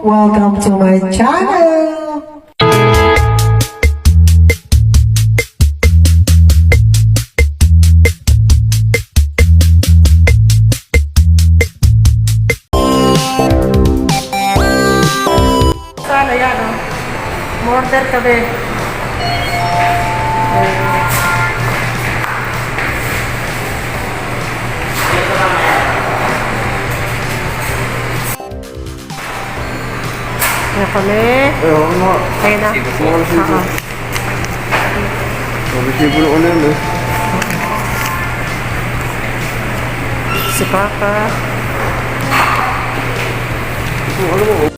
Welcome to my channel! Sana yan, oh. Order kami. Yan kami. Oo nga. Kaya na. Oo. Mabisibo na ulit eh. Si Papa. Ano mo?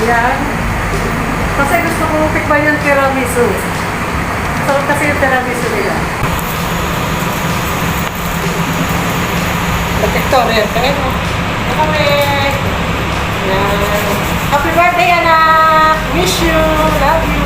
Yan. Kasi gusto ko tikman yung tiramisu. Sarap kasi yung tiramisu nila. Victoria, kaya mo. Kami. Yan. Happy birthday, anak! Miss you! Love you!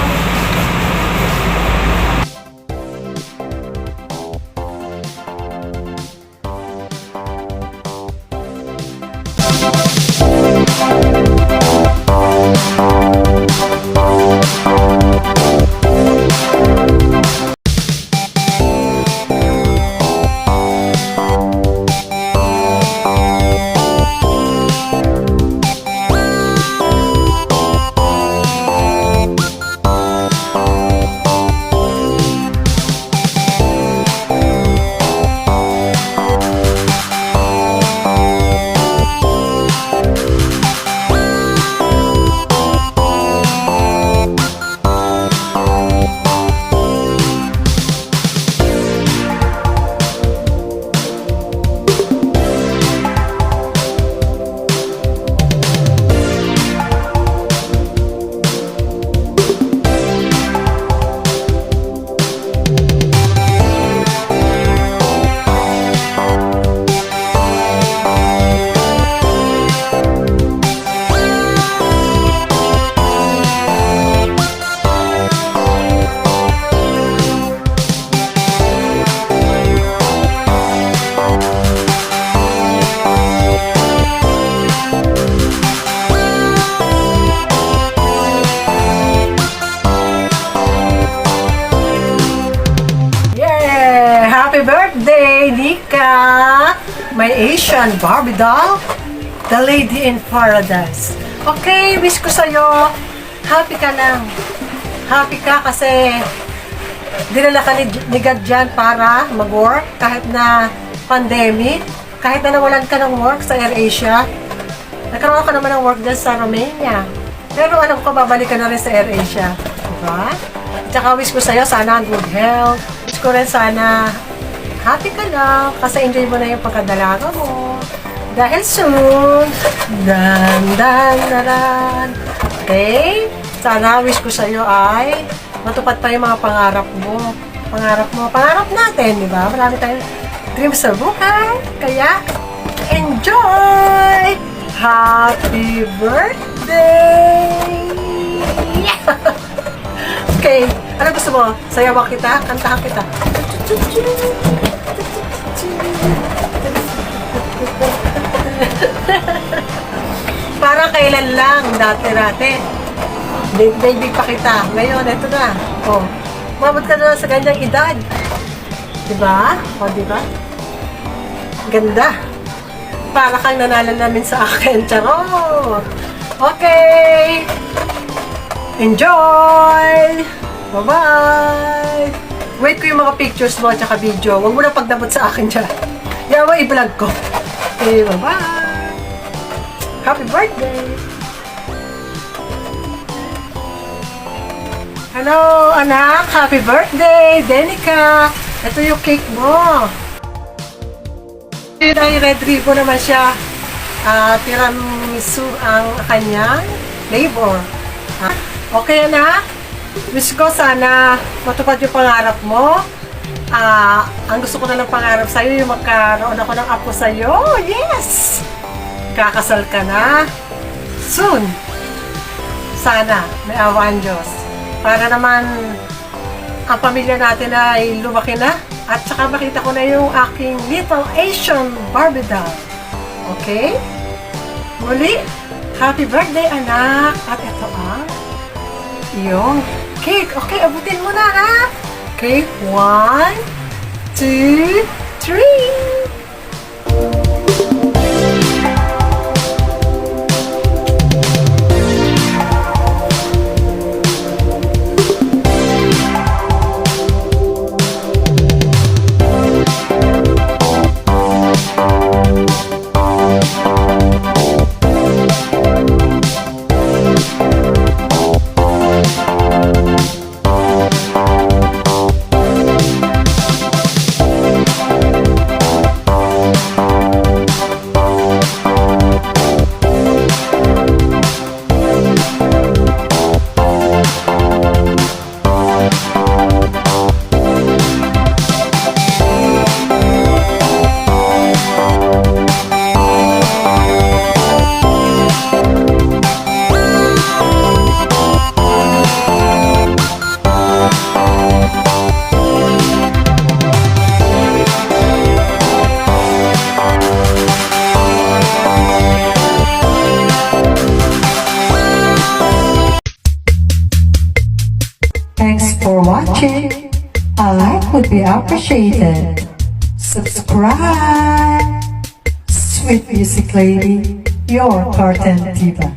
Happy birthday, Denikka! My Asian Barbie doll, the lady in paradise. Okay, wish ko sa'yo, happy ka lang. Happy ka kasi dinala ka ni God dyan para mag-work kahit na pandemic, kahit na nawalan ka ng work sa AirAsia. Nagkaroon ka naman ng work dyan sa Romania. Pero alam ko, babalik ka na rin sa AirAsia. Diba? Tsaka wish ko sa'yo, sana good health. Wish ko rin sana happy ka lang kasi enjoy mo na yung pagkadalaga mo. Dahil soon, dan. Okay? Sana wish ko sa'yo ay matupad pa yung mga pangarap mo. Pangarap natin, di ba? Marami tayong dreams sa buhay. Kaya, enjoy! Happy birthday! Okay, ano gusto mo? Sayawan kita? Kantahan kita? Parang kailan lang, dati. Baby pa kita. Ngayon, ito na. Oh, umabot ka na sa ganyang edad. Diba? O, diba? Ganda. Para kang nanalo namin sa akin. Charot! Okay! Enjoy! Bye-bye! Wait ko yung mga pictures mo at saka video. Huwag mo na pagdabot sa akin dyan. Yawa, i-vlog ko. Okay, bye-bye! Happy birthday! Hello, anak. Happy birthday, Denikka. Ito yung cake mo. Yun ay red ribbon naman siya. Tiramisu ang kanyang flavor. Okay, anak. Wish ko sana matupad yung pangarap mo. Ang gusto ko na lang pangarap sa'yo, yung magkaroon ako ng apo sa'yo. Yes! Kakasal ka na. Soon. Sana, may awa ang Diyos. Para naman ang pamilya natin ay lumaki na. At saka makita ko na yung aking little Asian Barbie doll. Okay? Muli, happy birthday, anak. At ito ang yung cake. Okay, abutin mo na, ha? Okay, 1, 2, 3. Thanks for watching. A like would be appreciated. Subscribe. Sweet Music Lady, your carton diva.